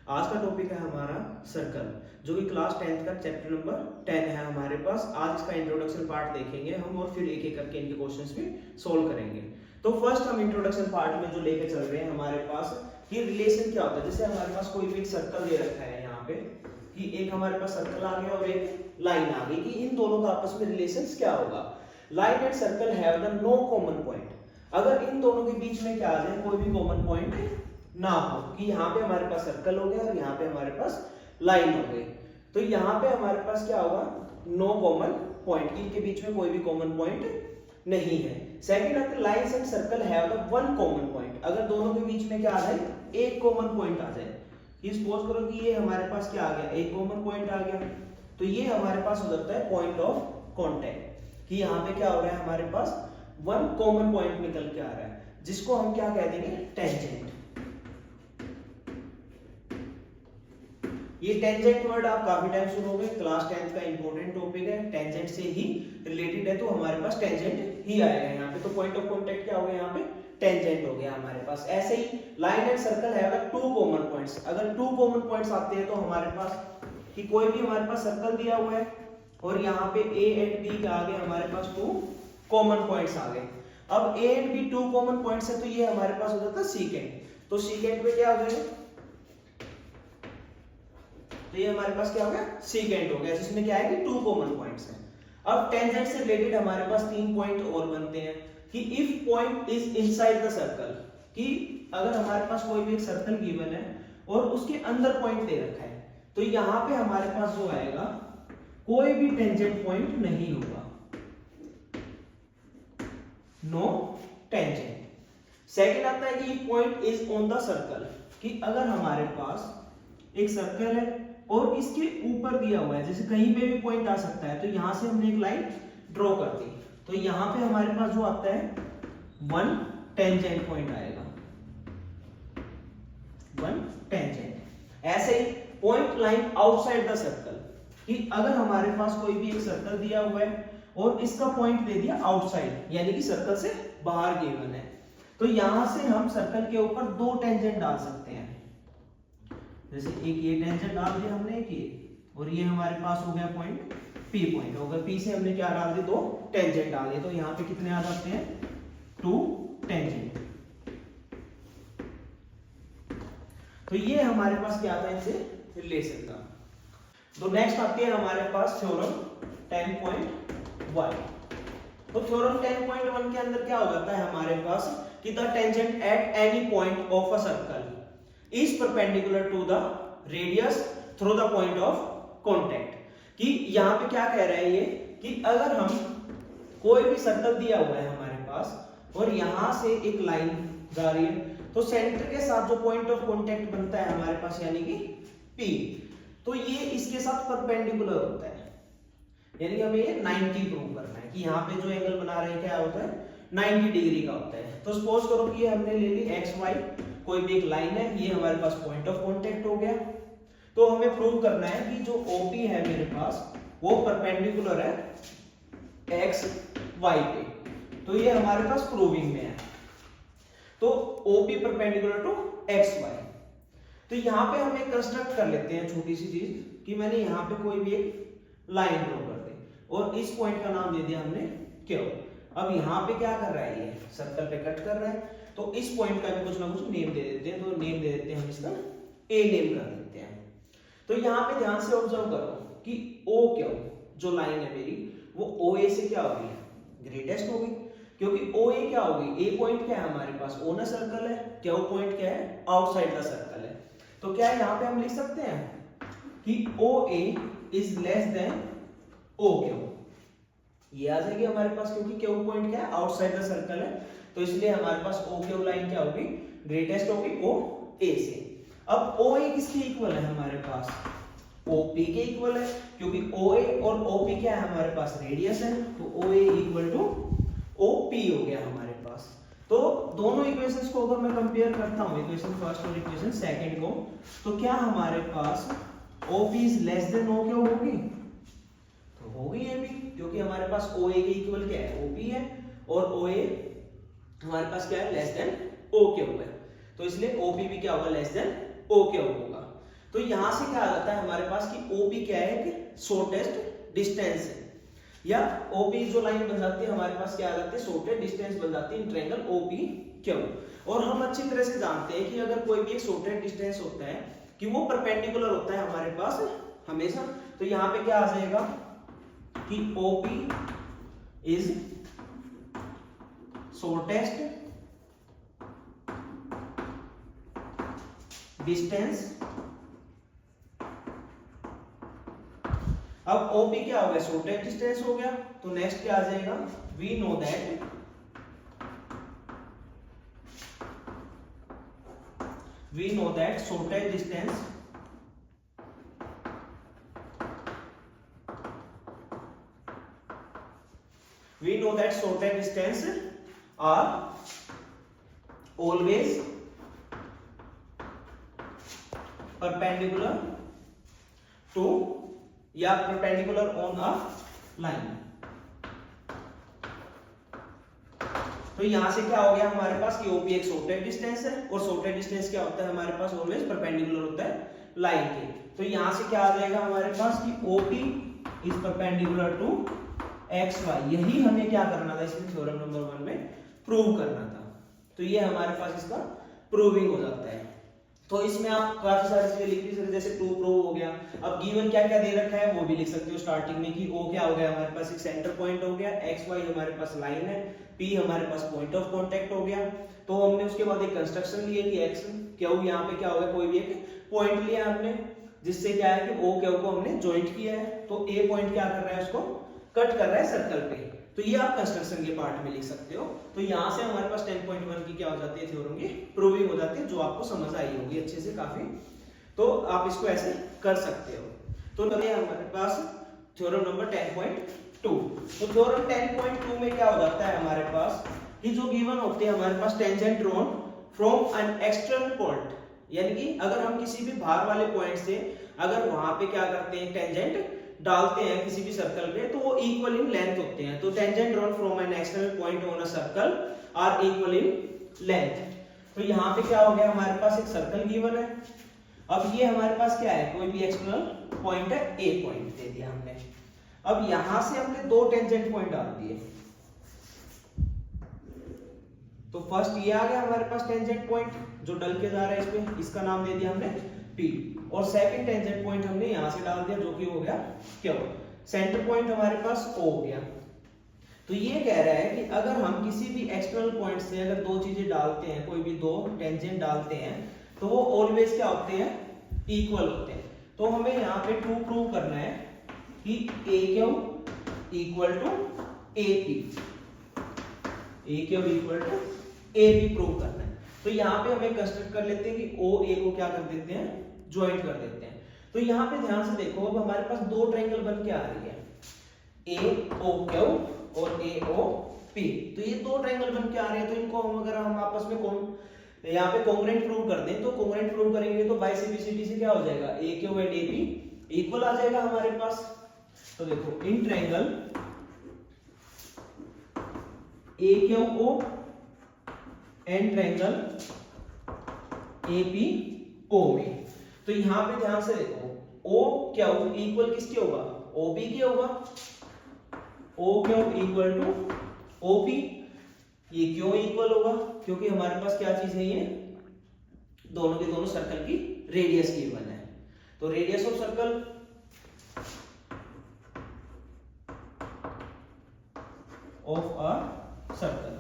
आज का टॉपिक है हमारा सर्कल, जो कि क्लास 10th का चैप्टर नंबर 10 है हमारे पास। आज इसका इंट्रोडक्शन पार्ट देखेंगे हम और फिर एक एक करके इनके क्वेश्चंस भी सोल्व करेंगे। तो फर्स्ट हम इंट्रोडक्शन पार्ट में जो लेके चल रहे हैं हमारे पास कि रिलेशन क्या होता है। जैसे हमारे पास कोई भी एक सर्कल दे रखा है यहाँ पे कि एक हमारे पास सर्कल आ गया और एक लाइन आ गई, कि इन दोनों का आपस में रिलेशन क्या होगा। Line and circle have the no common point. अगर इन दोनों के बीच में क्या आ जाए, कोई भी कॉमन पॉइंट ना हो, कि यहाँ पे हमारे पास सर्कल हो गया और यहाँ पे हमारे पास लाइन हो गई, तो यहाँ पे हमारे पास क्या होगा, नो कॉमन पॉइंट, इनके बीच में कोई भी कॉमन पॉइंट नहीं है। सेकंड आता है lines and circle have the one common point. अगर दोनों के बीच में क्या आ जाए, एक कॉमन पॉइंट आ जाए, कि सपोज करो कि ये हमारे पास क्या आ गया, एक कॉमन पॉइंट आ गया, तो ये हमारे पास हो जाता है पॉइंट ऑफ कांटेक्ट, कि यहाँ पे क्या हो रहा है, हमारे पास वन कॉमन पॉइंट निकल के आ रहा है, जिसको हम क्या कह देंगे, टेंजेंट। ये टेंजेंट वर्ड आप काफी टाइम सुनोगे, क्लास 10th का इंपॉर्टेंट टॉपिक है, टेंजेंट से ही रिलेटेड है, तो हमारे पास टेंजेंट ही आएगा यहाँ पे। तो पॉइंट ऑफ कांटेक्ट क्या हो गया, यहाँ पे टेंजेंट हो गया हमारे पास। ऐसे ही line and circle have two common points. अगर टू कॉमन पॉइंट्स आते हैं तो हमारे पास कि कोई भी हमारे पास सर्कल दिया हुआ है और यहाँ पे ए एंड बी के आगे हमारे पास टू कॉमन पॉइंट्स आ गए। अब A and B two common points है, तो ये हमारे पास हो जाता है सीकेंट। तो सीकेंट में क्या हो गया, तो ये हमारे पास क्या हो गया, सीकेंट हो गया, जिसमें क्या है कि टू कॉमन पॉइंट्स हैं। अब टेंजेंट से रिलेटेड हमारे पास तीन पॉइंट और बनते हैं कि if point is inside the circle, कि अगर हमारे पास कोई भी एक सर्कल गिवन है और उसके अंदर पॉइंट दे रखा है, तो यहाँ पे हमारे पास जो आएगा, कोई भी टेंजेंट पॉइंट नहीं होगा, नो टेंजेंट। सेकंड आता है कि point is on the circle, कि अगर हमारे पास एक सर्कल है और इसके ऊपर दिया हुआ है, जैसे कहीं पे भी पॉइंट आ सकता है, तो यहां से हमने एक लाइन ड्रॉ कर दी, तो यहां पे हमारे पास जो आता है वन टेंजेंट पॉइंट आएगा, वन टेंजेंट। ऐसे ही point line outside the circle, कि अगर हमारे पास कोई भी एक सर्कल दिया हुआ है और इसका पॉइंट दे दिया आउटसाइड, यानी कि सर्कल से बाहर गिवन है, तो यहां से हम सर्कल के ऊपर दो टेंजेंट डाल सकते हैं। जैसे एक ये टेंजेंट डाल दिया हमने, एक ये, और ये हमारे पास हो गया पॉइंट पी पॉइंट हो गया। पी से हमने क्या डाल दिया, दो टेंजेंट डाल दिए, तो यहाँ पे कितने आ जाते हैं, टू टेंजेंट। तो ये हमारे पास क्या आता है इनसे रिलेशन का। तो नेक्स्ट आती है हमारे पास थ्योरम 10.1। तो थ्योरम 10.1 के अंदर क्या हो जाता है हमारे पास कि the tangent at any point of a circle is perpendicular to the radius through the point of contact. कि यहाँ पे क्या कह रहा है ये, कि अगर हम कोई भी सर्कल दिया हुआ है हमारे पास और यहां से एक लाइन जा रही है, तो सेंटर के साथ जो पॉइंट ऑफ कांटेक्ट बनता है हमारे पास, यानी कि P, तो ये इसके साथ परपेंडिकुलर होता है, यानी हमें ये 90 प्रूव करना है कि यहाँ पे जो एंगल बना रहे हैं क्या होता है, 90 डिग्री का होता है। तो सपोज करो कि ये हमने ले ली एक्स वाई, कोई भी एक लाइन है, ये हमारे पास पॉइंट ऑफ कांटेक्ट हो गया। तो हमें प्रूव करना है कि जो OP है मेरे पास वो परपेंडिकुलर है एक्स वाई पे, तो ये हमारे पास प्रूविंग में है। तो OP perpendicular to X Y, तो यहाँ पे हम एक कंस्ट्रक्ट कर लेते हैं छोटी सी चीज, कि मैंने यहाँ पे कोई भी एक लाइन ड्रॉ कर दी और इस पॉइंट का नाम दे दिया हमने क्यू। अब यहाँ पे क्या कर रहा है, ये सर्कल पे कट कर रहा है, तो इस पॉइंट का भी कुछ ना कुछ नेम दे देते हैं। तो नेम दे देते हैं हम इसका ए नेम कर देते हैं। तो यहाँ पे ध्यान से ऑब्जर्व करो कि O क्यू जो लाइन है मेरी, वो OA से क्या होगी, ग्रेटेस्ट होगी, क्योंकि OA क्या होगी, ए पॉइंट क्या है हमारे पास, ओन सर्कल है, क्यू पॉइंट क्या है, आउटसाइड द सर्कल है। तो क्या है, यहाँ पे हम लिख सकते हैं कि OA is less than OQ, ये आ जाएगी हमारे पास, क्योंकि क्यू पॉइंट क्या है, आउटसाइड द सर्कल है, तो इसलिए हमारे पास OQ लाइन क्या होगी, ग्रेटेस्ट होगी OA से। अब OA किसके इक्वल है हमारे पास, OP के इक्वल है, क्योंकि OA और OP क्या है हमारे पास, रेडियस है, तो OA इक्वल टू OP हो गया हमारे पास। तो दोनों इक्वेशंस को अगर मैं कंपेयर करता हूं, इक्वेशन फर्स्ट और इक्वेशन सेकंड को, तो क्या हमारे पास OP is less than OQ होगी, तो होगी ये भी, क्योंकि हमारे पास OA के इक्वल क्या है, OP है, और OA हमारे पास क्या है, लेस देन OQ है, तो इसलिए OP भी क्या होगा, लेस देन OQ होगा। तो यहां से क्या आ जाता है हमारे पास कि OP क्या है कि शॉर्टेस्ट डिस्टेंस है, या OP जो लाइन बन जाती है हमारे पास क्या आ जाती है शॉर्टेस्ट डिस्टेंस बन जाती है इन ट्रायंगल OPQ। और हम अच्छी तरह से जानते हैं कि अगर कोई भी एक शॉर्टेस्ट डिस्टेंस होता है कि वो परपेंडिकुलर होता है हमारे पास हमेशा। तो यहाँ पे क्या आ जाएगा कि OP इज शॉर्टेस्ट डिस्टेंस। अब OP क्या हो गया शॉर्टेस्ट डिस्टेंस हो गया, तो नेक्स्ट क्या आ जाएगा we know that shortest distance are always perpendicular to या perpendicular on a line। तो यहां से क्या हो गया हमारे पास कि OP एक शॉर्टेस्ट डिस्टेंस है, और शॉर्टेस्ट डिस्टेंस क्या होता है हमारे पास ऑलवेज परपेंडिकुलर होता है लाइन के। तो यहां से क्या आ जाएगा हमारे पास कि OP is perpendicular to XY। यही हमें क्या करना था इसमें थ्योरम नंबर 1 में प्रूव करना था। तो ये हमारे पास इसका प्रूविंग हो जाता है। तो इसमें आप काफी सारी चीजें लिख भी सकते, जैसे टू प्रूव हो गया। अब गिवन क्या क्या दे रखा है वो भी लिख सकते हो स्टार्टिंग में कि O क्या हो गया हमारे पास एक सेंटर पॉइंट हो गया, XY हमारे पास लाइन है, P हमारे पास पॉइंट ऑफ कांटेक्ट हो गया। तो हमने उसके बाद एक कंस्ट्रक्शन लिए कि X क्या हो, यहाँ पे क्या होगा कोई भी एक पॉइंट लिया हमने, जिससे क्या है कि O क्या को हमने ज्वाइंट किया है। तो A पॉइंट क्या कर रहा है उसको कट कर रहा है सर्कल पे। तो ये आप कंस्ट्रक्शन के पार्ट में लिख सकते हो। तो यहाँ से हमारे पास 10.1 की क्या हो जाती है थ्योरम की प्रूविंग हो जाती है, जो आपको समझ आई होगी अच्छे से काफी। तो आप इसको ऐसे कर सकते हो। तो चलिए हमारे पास थ्योरम नंबर 10.2। तो थ्योरम 10.2 में क्या हो जाता है हमारे पास कि जो गिवन होते हैं हमारे पास tangent drawn from an external point, यानी कि अगर हम किसी भी बाहर वाले पॉइंट से अगर वहां पे क्या करते हैं टेंजेंट डालते हैं किसी भी सर्कल पे, तो वो इक्वल इन लेंथ होते हैं। तो tangent drawn from an external point on a circle are equal in length. तो यहाँ पे क्या हो गया हमारे पास एक सर्कल गिवन है। अब ये हमारे पास क्या है कोई भी एक्सटर्नल पॉइंट है, A पॉइंट दे दिया हमने। अब यहां से हमने दो टेंजेंट पॉइंट डाल दिए। तो फर्स्ट ये आ गया हमारे पास टेंजेंट पॉइंट जो डल के जा रहा है इस पे, इसका नाम दे दिया हमने P। और सेकंड टेंजेंट पॉइंट हमने यहां से डाल दिया जो कि हो गया Q। सेंटर पॉइंट हमारे पास O हो गया। तो ये कह रहा है कि अगर हम किसी भी एक्सटर्नल पॉइंट से अगर दो चीजें डालते हैं, कोई भी दो टेंजेंट डालते हैं, तो वो ऑलवेज क्या होते हैं इक्वल होते हैं। तो हमें यहाँ पे टू प्रूव करना है कि AQ equal to AP, AQ equal to AP prove करना है। तो यहाँ पे हमें कंस्ट्रक्ट कर लेते हैं कि OA को क्या कर देते हैं ज्वाइंट कर देते हैं। तो यहाँ पे ध्यान से देखो, अब हमारे पास दो ट्रायंगल बन के आ रही है AOQ और AOP। तो ये दो ट्रायंगल बन के आ रहे हैं, तो इनको हम अगर हम आपस में यहाँ पे कॉन्ग्रुएंट प्रूव कर दें, तो कॉन्ग्रुएंट प्रूव करेंगे तो बाइसेप्टिसिटी से क्या हो जाएगा AQ एंड AP इक्वल आ जाएगा हमारे पास। तो देखो in triangle AQO and triangle APO में, तो यहां पे ध्यान से देखो O क्या होगा इक्वल किसके होगा OB के होगा। O क्या इक्वल टू OP, ये क्यों इक्वल होगा क्योंकि हमारे पास क्या चीज है ये दोनों के दोनों सर्कल की रेडियस गिवन है। तो radius of circle of a circle,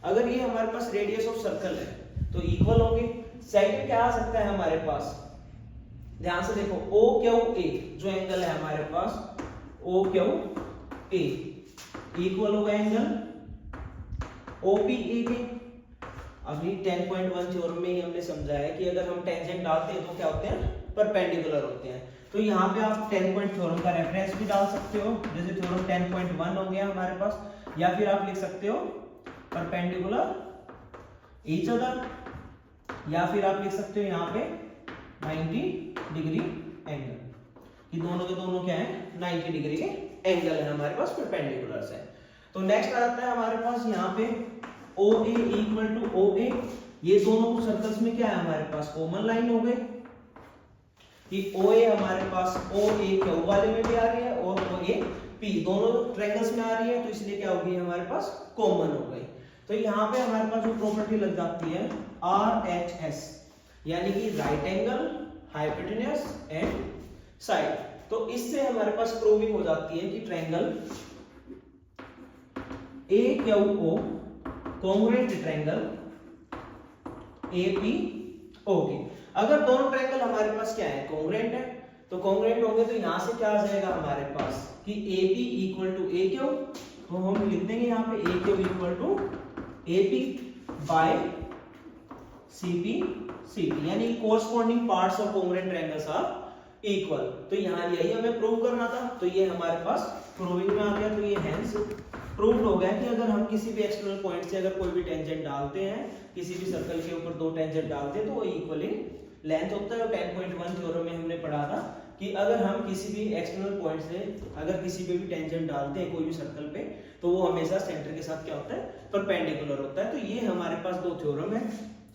अगर ये हमारे पास रेडियस ऑफ सर्कल है तो इक्वल होंगे। सेकंड क्या आ सकता है हमारे पास, ध्यान से देखो OQA जो एंगल है हमारे पास OQA इक्वल होगा एंगल OPA के। अभी 10.1 थ्योरम में ही हमने समझा है कि अगर हम टेंजेंट डालते हैं तो क्या होते हैं परपेंडिकुलर होते हैं। तो यहाँ पे आप 10 पॉइंट थ्योरम का रेफरेंस भी डाल सकते हो, जैसे थ्योरम 10.1 हो गया हमारे पास, या फिर आप लिख सकते हो परपेंडिकुलर ईच अदर, या फिर आप लिख सकते हो यहाँ पे 90 डिग्री एंगल, कि दोनों के दोनों क्या है 90 डिग्री के एंगल है हमारे पास परपेंडिकुलर है। तो नेक्स्ट आ जाता है हमारे पास यहाँ पे OA इक्वल टू OA ये दोनों सर्कल्स में क्या है हमारे पास कॉमन लाइन हो गई कि OA हमारे पास OA क्यू वाले में भी आ रही है और OA P दोनों ट्रायंगल्स में आ रही है, तो इसलिए क्या होगी हमारे पास कॉमन हो गई। तो यहाँ पे हमारे पास जो प्रॉपर्टी लग जाती है RHS, यानी कि right angle, hypotenuse and side. तो इससे हमारे पास प्रूविंग हो जाती है कि triangle AQO congruent triangle APOK। अगर दोनों ट्रायंगल हमारे पास क्या है कॉन्ग्रुएंट है, तो कॉन्ग्रुएंट होंगे तो यहां से क्या आ जाएगा हमारे पास कि AB इक्वल टू AQ, तो हम लिख देंगे यहाँ पे AQ equal to AP by CP CT, यानी corresponding parts of congruent triangles are equal. तो यहाँ यही हमें प्रूव करना था, तो ये हमारे पास प्रूविंग में आ गया। तो ये हेंस प्रूव्ड हो गया कि अगर हम किसी भी एक्सटर्नल पॉइंट से अगर कोई भी टेंजेंट डालते हैं, किसी भी सर्कल के ऊपर दो टेंजेंट डालते हैं, तो वो इक्वली लेंथ होता है। और 10.1 थ्योरम में हमने पढ़ा था कि अगर हम किसी भी एक्सटर्नल पॉइंट से अगर किसी पे भी टेंजेंट डालते हैं कोई भी सर्कल पे, तो वो हमेशा सेंटर के साथ क्या होता है परपेंडिकुलर होता है। तो ये हमारे पास दो थ्योरम है,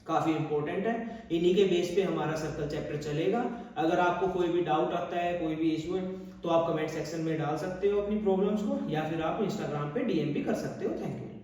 काफी इंपॉर्टेंट है, इन्हीं के बेस पे हमारा सर्कल चैप्टर चलेगा। अगर आपको कोई भी डाउट आता है, कोई भी इश्यू है, तो आप कमेंट सेक्शन में डाल सकते हो अपनी प्रॉब्लम्स को, या फिर आप इंस्टाग्राम पे DM भी कर सकते हो। Thank you.